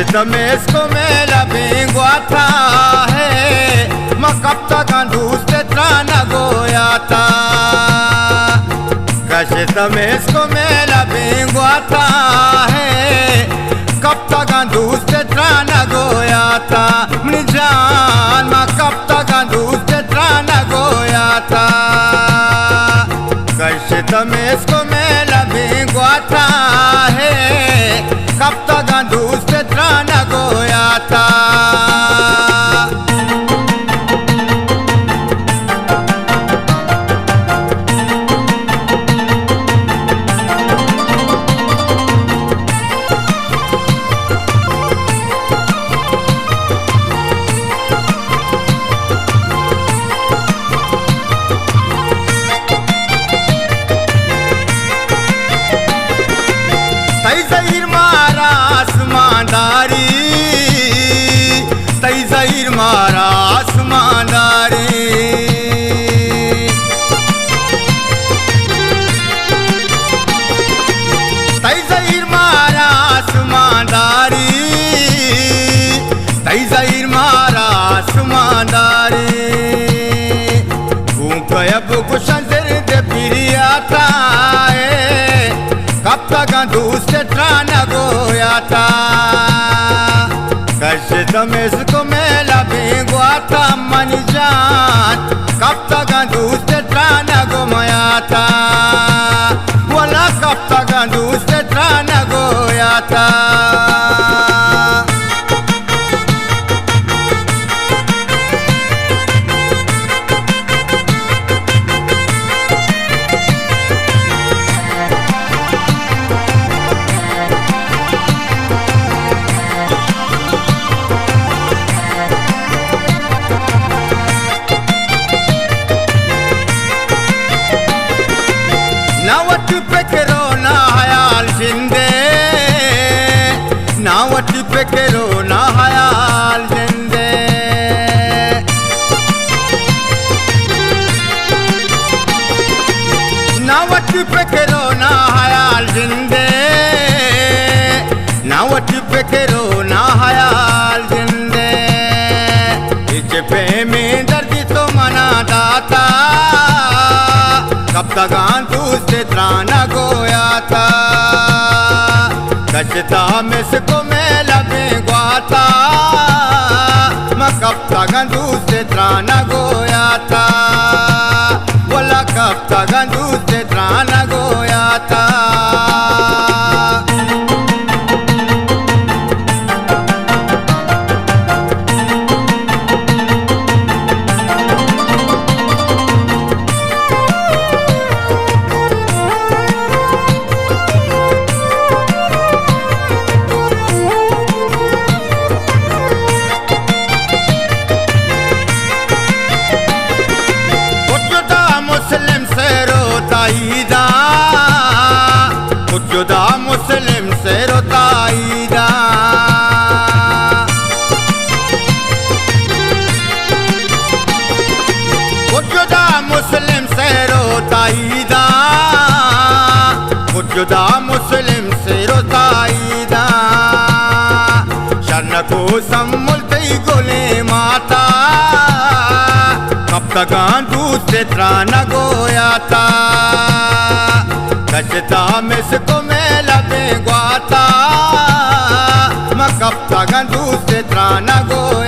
Dame come la binguata hai, ma capta canduste trana goiata. Cache dame come la binguata hai, capta canduste trana goiata. Mnijan ma capta canduste trana goiata. Cache dame come la binguata hai, capta canduste trana goiata. Zahir mara asmandari, tai zahir mara asmandari. Tai zahir mara asmandari, tai zahir mara asmandari. Kunkaya bukushan de piriyata hai, kapta ganduste trana goiata. Cache dames come la binguata manijan, kapta ganduste trana goiata. Wala kapta ganduste trana goiata. Nawati pekero na hayal jinde, nawati pekero na hayal jinde. Nawati pekero na hayal jinde, nawati pekero na hayal jinde. Iche pe mein dardi to mana data, कब तक दूसरे त्राना गोयाता. कचता मिसको में लगे ग्वाता, मैं कब तक दूसरे त्राना गोयाता. बोला कब तक दूसरे त्राना गोयाता. जुदा मुस्लिम से रोताईदा. जुदा मुस्लिम से रोताईदा, जुदा मुस्लिम से रोताईदा. शरण को सम्मुलते गोले माता, कब तक दूसरे त्राना गोयाता. कचता मिसको में लगे ग्वाता, मैं कब तक दूसरे त्राना गोया.